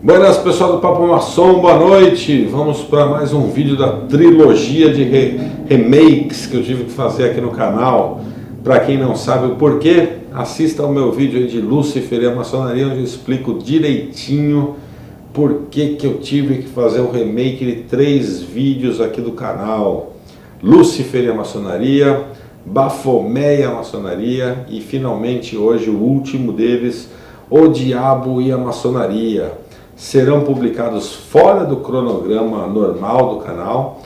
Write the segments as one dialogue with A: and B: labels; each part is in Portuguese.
A: Buenas, pessoal do Papo Maçom, boa noite. Vamos para mais um vídeo da trilogia de remakes que eu tive que fazer aqui no canal. Para quem não sabe o porquê, assista ao meu vídeo aí de Lúcifer e a Maçonaria, onde eu explico direitinho por que eu tive que fazer um remake de 3 vídeos aqui do canal. Lúcifer e a Maçonaria, Baphomet e a Maçonaria e finalmente hoje o último deles, O Diabo e a Maçonaria. Serão publicados fora do cronograma normal do canal.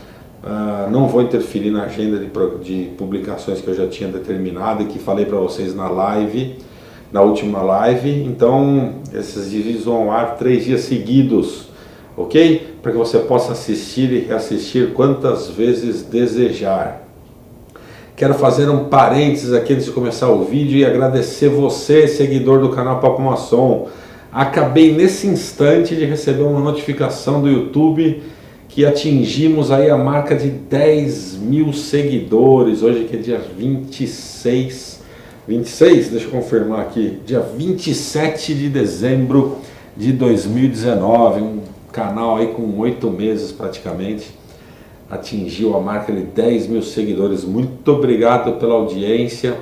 A: Não vou interferir na agenda de publicações que eu já tinha determinado e que falei para vocês na última live. Então, esses vídeos vão ao ar 3 dias seguidos, ok? Para que você possa assistir e reassistir quantas vezes desejar. Quero fazer um parênteses aqui antes de começar o vídeo e agradecer você, seguidor do canal Papo Maçom. Acabei nesse instante de receber uma notificação do YouTube que atingimos aí a marca de 10 mil seguidores, hoje que é dia 26, deixa eu confirmar aqui, dia 27 de dezembro de 2019, um canal aí com 8 meses praticamente, atingiu a marca de 10 mil seguidores. Muito obrigado pela audiência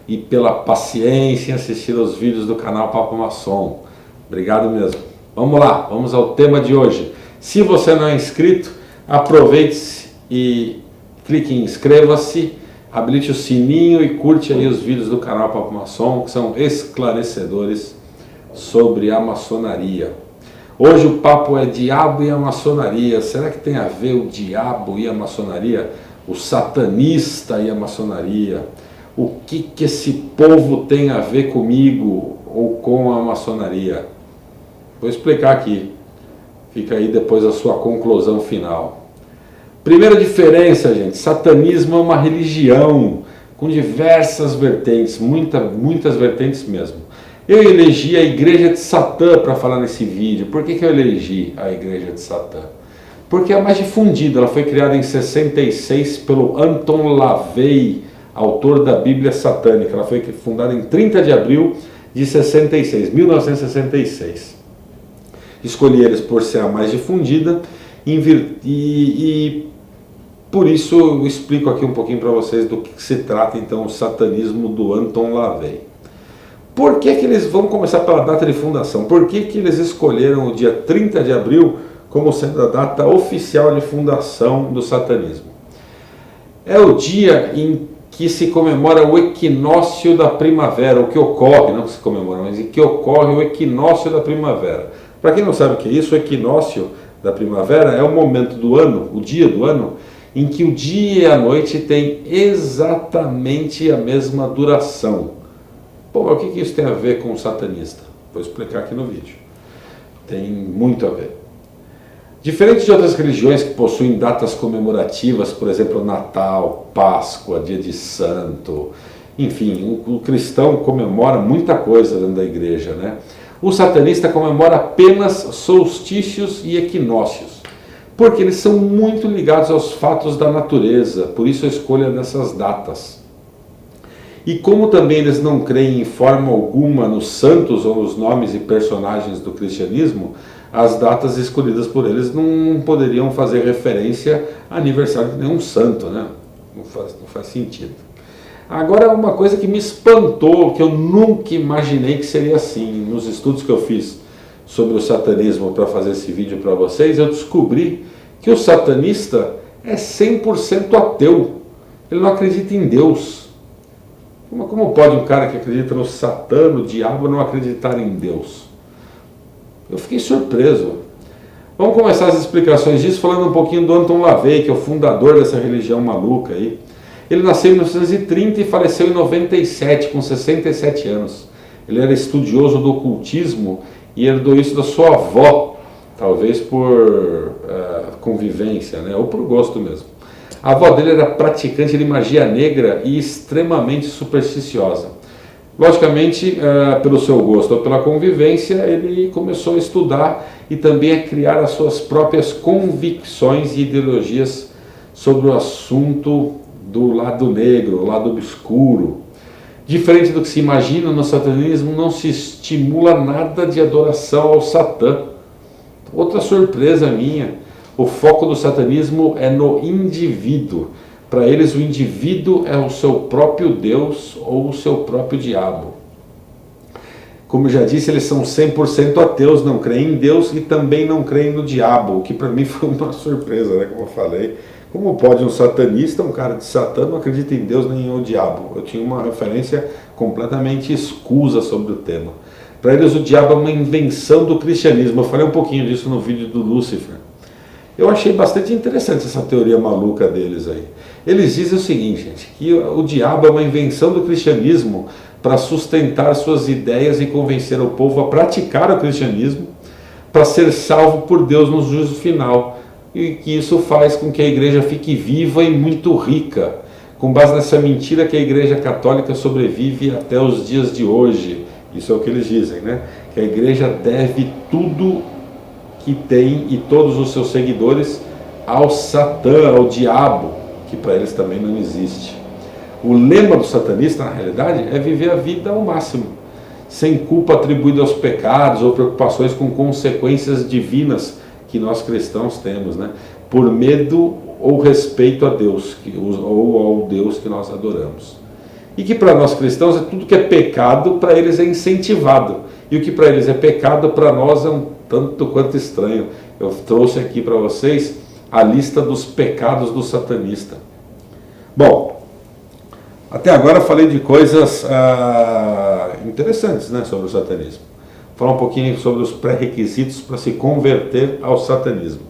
A: e pela paciência em assistir aos vídeos do canal Papo Maçom. Obrigado mesmo. Vamos lá, vamos ao tema de hoje. Se você não é inscrito, aproveite-se e clique em inscreva-se, habilite o sininho e curte aí os vídeos do canal Papo Maçom, que são esclarecedores sobre a maçonaria. Hoje o papo é Diabo e a Maçonaria. Será que tem a ver o Diabo e a Maçonaria? O satanista e a maçonaria? O que esse povo tem a ver comigo ou com a maçonaria? Vou explicar aqui, fica aí depois a sua conclusão final. Primeira diferença, gente, satanismo é uma religião com diversas vertentes, muitas vertentes mesmo. Eu elegi a Igreja de Satã para falar nesse vídeo. Por que eu elegi a Igreja de Satã? Porque é a mais difundida, ela foi criada em 66 pelo Anton LaVey, autor da Bíblia Satânica. Ela foi fundada em 30 de abril de 1966. Escolhi eles por ser a mais difundida e por isso eu explico aqui um pouquinho para vocês do que se trata então o satanismo do Anton LaVey. Por que eles vão começar pela data de fundação? Por que eles escolheram o dia 30 de abril como sendo a data oficial de fundação do satanismo? É o dia em que se comemora o equinócio da primavera, o que ocorre, não que se comemora, mas em que ocorre o equinócio da primavera. Para quem não sabe o que é isso, o equinócio da primavera é o momento do ano, o dia do ano, em que o dia e a noite têm exatamente a mesma duração. Pô, mas o que isso tem a ver com o satanista? Vou explicar aqui no vídeo. Tem muito a ver. Diferente de outras religiões que possuem datas comemorativas, por exemplo, Natal, Páscoa, Dia de Santo, enfim, o cristão comemora muita coisa dentro da igreja, né? O satanista comemora apenas solstícios e equinócios, porque eles são muito ligados aos fatos da natureza, por isso a escolha dessas datas. E como também eles não creem em forma alguma nos santos ou nos nomes e personagens do cristianismo, as datas escolhidas por eles não poderiam fazer referência a aniversário de nenhum santo, né? Não faz sentido. Agora, uma coisa que me espantou, que eu nunca imaginei que seria assim, nos estudos que eu fiz sobre o satanismo para fazer esse vídeo para vocês, eu descobri que o satanista é 100% ateu. Ele não acredita em Deus. Como pode um cara que acredita no Satã, no diabo, não acreditar em Deus? Eu fiquei surpreso. Vamos começar as explicações disso falando um pouquinho do Anton LaVey, que é o fundador dessa religião maluca aí. Ele nasceu em 1930 e faleceu em 97, com 67 anos. Ele era estudioso do ocultismo e herdou isso da sua avó, talvez por convivência, né? Ou por gosto mesmo. A avó dele era praticante de magia negra e extremamente supersticiosa. Logicamente, pelo seu gosto ou pela convivência, ele começou a estudar e também a criar as suas próprias convicções e ideologias sobre o assunto do lado negro, o lado obscuro. Diferente do que se imagina, no satanismo não se estimula nada de adoração ao Satã. Outra surpresa minha, o foco do satanismo é no indivíduo. Para eles, o indivíduo é o seu próprio Deus ou o seu próprio diabo. Como eu já disse, eles são 100% ateus, não creem em Deus e também não creem no diabo, o que para mim foi uma surpresa, né? Como eu falei. Como pode um satanista, um cara de Satã, não acredita em Deus nem no diabo? Eu tinha uma referência completamente escusa sobre o tema. Para eles, o diabo é uma invenção do cristianismo. Eu falei um pouquinho disso no vídeo do Lúcifer. Eu achei bastante interessante essa teoria maluca deles aí. Eles dizem o seguinte, gente, que o diabo é uma invenção do cristianismo para sustentar suas ideias e convencer o povo a praticar o cristianismo para ser salvo por Deus no juízo final. E que isso faz com que a igreja fique viva e muito rica. Com base nessa mentira que a igreja católica sobrevive até os dias de hoje. Isso é o que eles dizem, né? Que a igreja deve tudo que tem e todos os seus seguidores ao Satã, ao diabo, que para eles também não existe. O lema do satanista, na realidade, é viver a vida ao máximo, sem culpa atribuída aos pecados ou preocupações com consequências divinas que nós cristãos temos, né? Por medo ou respeito a Deus, ou ao Deus que nós adoramos. E que para nós cristãos é tudo que é pecado, para eles é incentivado. E o que para eles é pecado, para nós é um tanto quanto estranho. Eu trouxe aqui para vocês a lista dos pecados do satanista. Bom, até agora eu falei de coisas interessantes, né, sobre o satanismo. Vou falar um pouquinho sobre os pré-requisitos para se converter ao satanismo.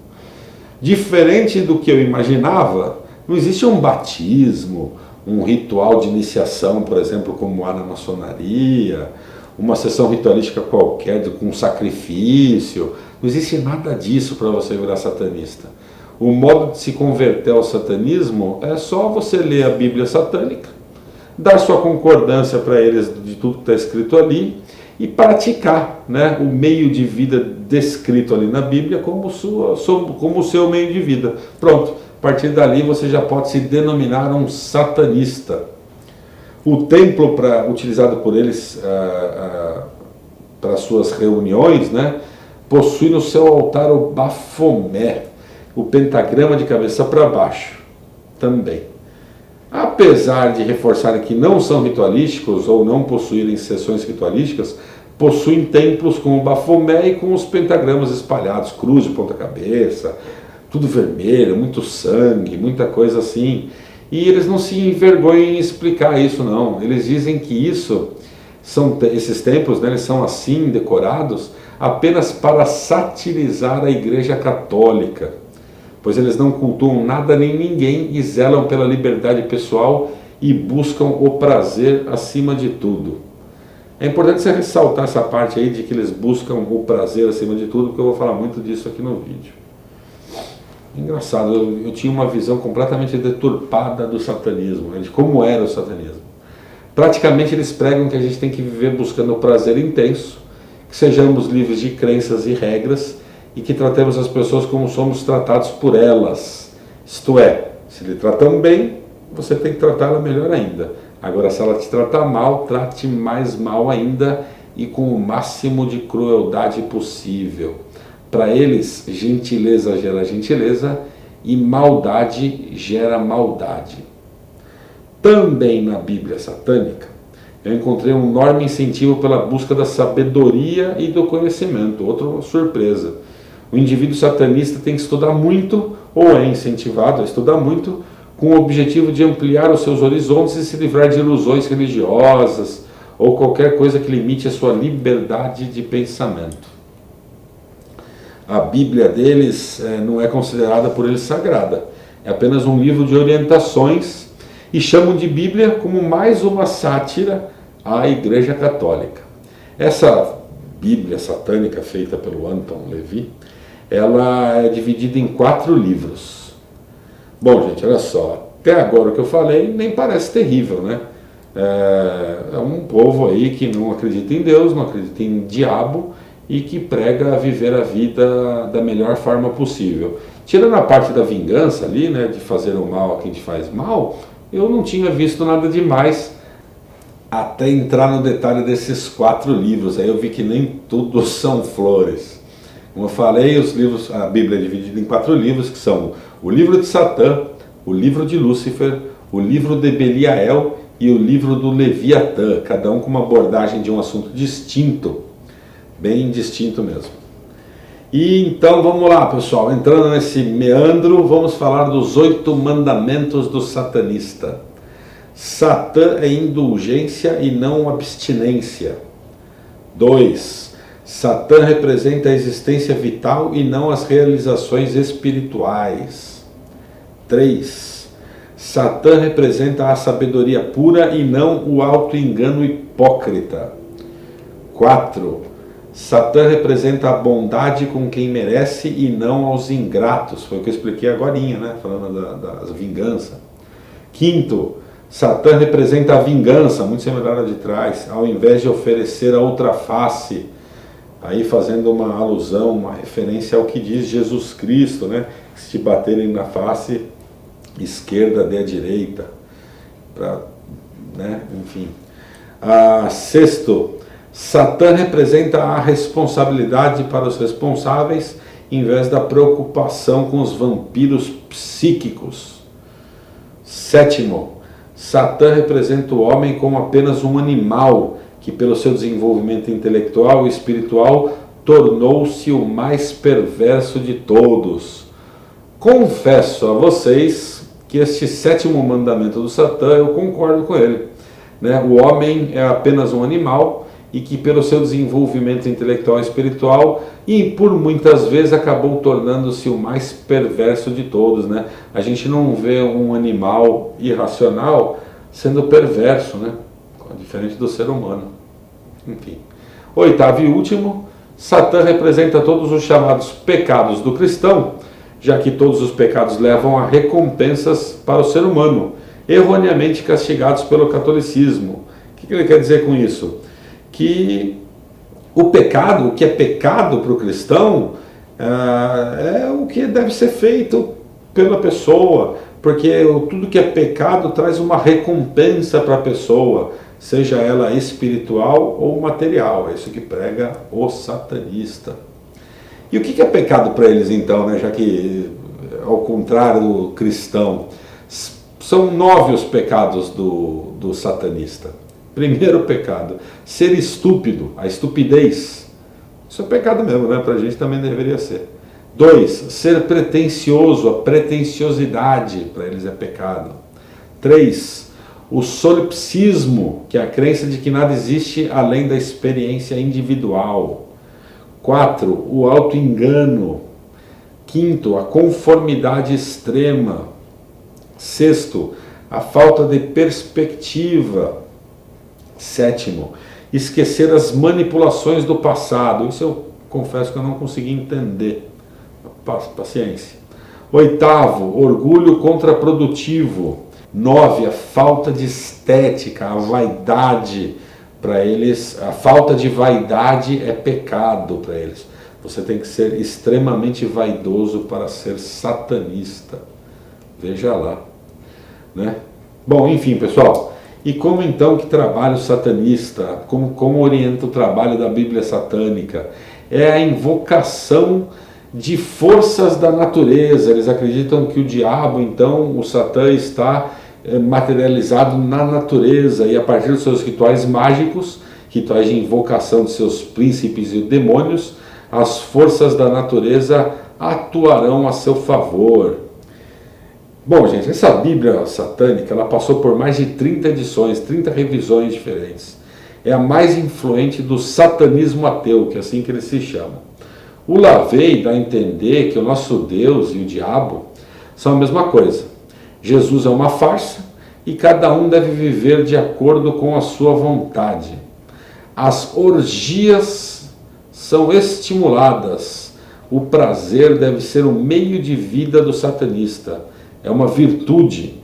A: Diferente do que eu imaginava, não existe um batismo, um ritual de iniciação, por exemplo, como há na maçonaria, uma sessão ritualística qualquer com sacrifício. Não existe nada disso para você virar satanista. O modo de se converter ao satanismo é só você ler a Bíblia satânica, dar sua concordância para eles de tudo que está escrito ali e praticar, né, o meio de vida descrito ali na Bíblia como o seu meio de vida. Pronto, a partir dali você já pode se denominar um satanista. O templo utilizado por eles para suas reuniões, né, possui no seu altar o Bafomé, o pentagrama de cabeça para baixo também. Apesar de reforçarem que não são ritualísticos ou não possuírem sessões ritualísticas, possuem templos com o Bafomé e com os pentagramas espalhados, cruz de ponta cabeça, tudo vermelho, muito sangue, muita coisa assim. E eles não se envergonham em explicar isso, não. Eles dizem que esses templos, né, eles são assim decorados apenas para satirizar a Igreja Católica, pois eles não cultuam nada nem ninguém e zelam pela liberdade pessoal e buscam o prazer acima de tudo. É importante você ressaltar essa parte aí de que eles buscam o prazer acima de tudo, porque eu vou falar muito disso aqui no vídeo. Engraçado, eu tinha uma visão completamente deturpada do satanismo, né, de como era o satanismo. Praticamente eles pregam que a gente tem que viver buscando o prazer intenso, que sejamos livres de crenças e regras e que tratemos as pessoas como somos tratados por elas. Isto é, se lhe tratam bem, você tem que tratá-la melhor ainda. Agora, se ela te tratar mal, trate mais mal ainda e com o máximo de crueldade possível. Para eles, gentileza gera gentileza e maldade gera maldade. Também na Bíblia satânica, eu encontrei um enorme incentivo pela busca da sabedoria e do conhecimento. Outra surpresa. O indivíduo satanista tem que estudar muito, ou é incentivado a estudar muito, com o objetivo de ampliar os seus horizontes e se livrar de ilusões religiosas ou qualquer coisa que limite a sua liberdade de pensamento. A Bíblia deles não é considerada por eles sagrada, é apenas um livro de orientações e chamam de Bíblia como mais uma sátira à Igreja Católica. Essa Bíblia satânica feita pelo Anton LaVey, ela é dividida em 4 livros. Bom, gente, olha só, até agora o que eu falei nem parece terrível, né? É um povo aí que não acredita em Deus, não acredita em diabo e que prega viver a vida da melhor forma possível. Tirando a parte da vingança ali, né, de fazer o mal a quem te faz mal, eu não tinha visto nada demais até entrar no detalhe desses 4 livros. Aí eu vi que nem tudo são flores. Como eu falei, os livros, a Bíblia é dividida em 4 livros, que são o livro de Satã, o livro de Lúcifer, o livro de Belial e o livro do Leviatã, cada um com uma abordagem de um assunto distinto, bem distinto mesmo. E então vamos lá, pessoal, entrando nesse meandro, vamos falar dos 8 mandamentos do satanista. Satã é indulgência e não abstinência. 2. Satã representa a existência vital e não as realizações espirituais. 3. Satã representa a sabedoria pura e não o auto-engano hipócrita. 4. Satã representa a bondade com quem merece e não aos ingratos. Foi o que eu expliquei agorinha, né? Falando da vingança. 5. Satã representa a vingança, muito similar à de trás, ao invés de oferecer a outra face. Aí fazendo uma alusão, uma referência ao que diz Jesus Cristo, né? Se te baterem na face esquerda, dê a direita. Né? Enfim. 6. Satã representa a responsabilidade para os responsáveis, em vez da preocupação com os vampiros psíquicos. 7. Satã representa o homem como apenas um animal, que pelo seu desenvolvimento intelectual e espiritual tornou-se o mais perverso de todos. Confesso a vocês que este 7º mandamento do Satã, eu concordo com ele. Né? O homem é apenas um animal e que pelo seu desenvolvimento intelectual e espiritual e por muitas vezes acabou tornando-se o mais perverso de todos. Né? A gente não vê um animal irracional sendo perverso, né? Diferente do ser humano. Enfim. 8º e último, Satã representa todos os chamados pecados do cristão, já que todos os pecados levam a recompensas para o ser humano, erroneamente castigados pelo catolicismo. O que ele quer dizer com isso? Que o pecado, o que é pecado para o cristão, é o que deve ser feito pela pessoa, porque tudo que é pecado traz uma recompensa para a pessoa, seja ela espiritual ou material. É isso que prega o satanista. E o que é pecado para eles então, né? Já que, ao contrário do cristão, são 9 os pecados do satanista. Primeiro pecado, ser estúpido, a estupidez. Isso é pecado mesmo, né? Para a gente também deveria ser. 2, ser pretensioso, a pretensiosidade, para eles é pecado. 3, o solipsismo, que é a crença de que nada existe além da experiência individual. 4, o auto-engano. 5, a conformidade extrema. 6, a falta de perspectiva. 7, esquecer as manipulações do passado. Isso eu confesso que eu não consegui entender. Paciência. 8, orgulho contraprodutivo. 9, a falta de estética, a vaidade. Para eles, a falta de vaidade é pecado para eles. Você tem que ser extremamente vaidoso para ser satanista. Veja lá. Né? Bom, enfim, pessoal. E como então que trabalha o satanista? Como orienta o trabalho da Bíblia satânica? É a invocação de forças da natureza. Eles acreditam que o diabo, então, o Satã, está materializado na natureza, e a partir dos seus rituais mágicos, rituais de invocação de seus príncipes e demônios, as forças da natureza atuarão a seu favor. Bom, gente, essa Bíblia satânica, ela passou por mais de 30 edições, 30 revisões diferentes. É a mais influente do satanismo ateu, que é assim que ele se chama. O LaVey dá a entender que o nosso Deus e o diabo são a mesma coisa. Jesus é uma farsa e cada um deve viver de acordo com a sua vontade. As orgias são estimuladas. O prazer deve ser o meio de vida do satanista. É uma virtude.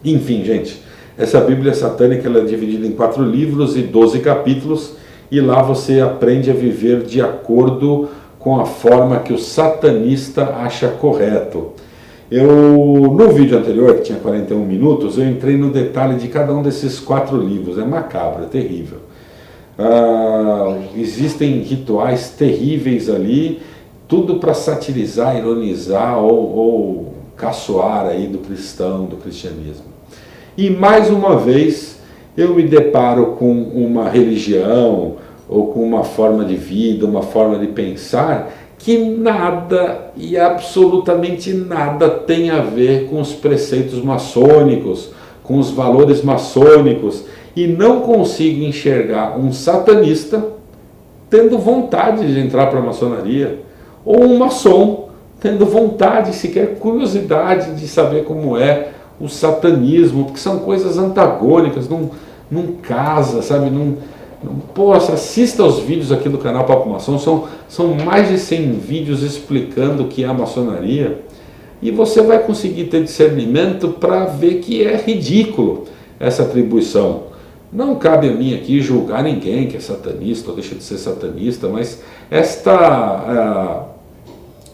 A: Enfim, gente, essa Bíblia satânica ela é dividida em 4 livros e 12 capítulos, e lá você aprende a viver de acordo com a forma que o satanista acha correto. No vídeo anterior, que tinha 41 minutos, eu entrei no detalhe de cada um desses 4 livros. É macabro, é terrível. Existem rituais terríveis ali, tudo para satirizar, ironizar ou caçoar aí do cristão, do cristianismo. E mais uma vez eu me deparo com uma religião ou com uma forma de vida, uma forma de pensar que nada e absolutamente nada tem a ver com os preceitos maçônicos, com os valores maçônicos, e não consigo enxergar um satanista tendo vontade de entrar para a maçonaria, ou um maçom tendo vontade, sequer curiosidade de saber como é o satanismo, porque são coisas antagônicas, não casa, sabe? Poxa, assista aos vídeos aqui do canal Papo Maçom, são mais de 100 vídeos explicando o que é a maçonaria, e você vai conseguir ter discernimento para ver que é ridículo essa atribuição. Não cabe a mim aqui julgar ninguém que é satanista ou deixa de ser satanista, mas esta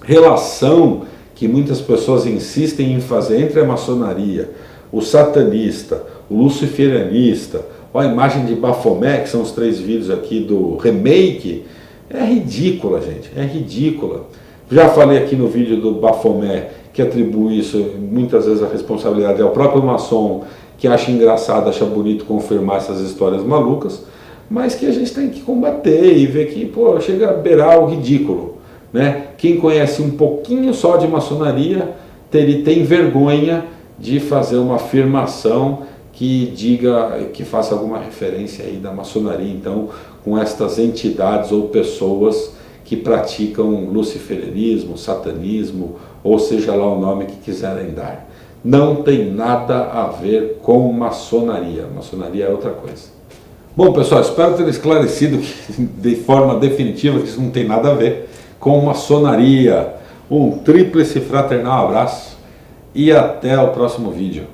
A: relação que muitas pessoas insistem em fazer entre a maçonaria, o satanista, o luciferianista, ou a imagem de Baphomet, que são os 3 vídeos aqui do remake, é ridícula, gente, é ridícula. Já falei aqui no vídeo do Baphomet que atribui isso, muitas vezes a responsabilidade ao próprio maçom, que acha engraçado, acha bonito confirmar essas histórias malucas, mas que a gente tem que combater e ver que, pô, chega a beirar o ridículo, né? Quem conhece um pouquinho só de maçonaria tem vergonha de fazer uma afirmação que diga, que faça alguma referência aí da maçonaria, então, com estas entidades ou pessoas que praticam luciferianismo, satanismo, ou seja lá o nome que quiserem dar. Não tem nada a ver com maçonaria. Maçonaria é outra coisa. Bom, pessoal, espero ter esclarecido de forma definitiva que isso não tem nada a ver com maçonaria. Um tríplice fraternal abraço e até o próximo vídeo.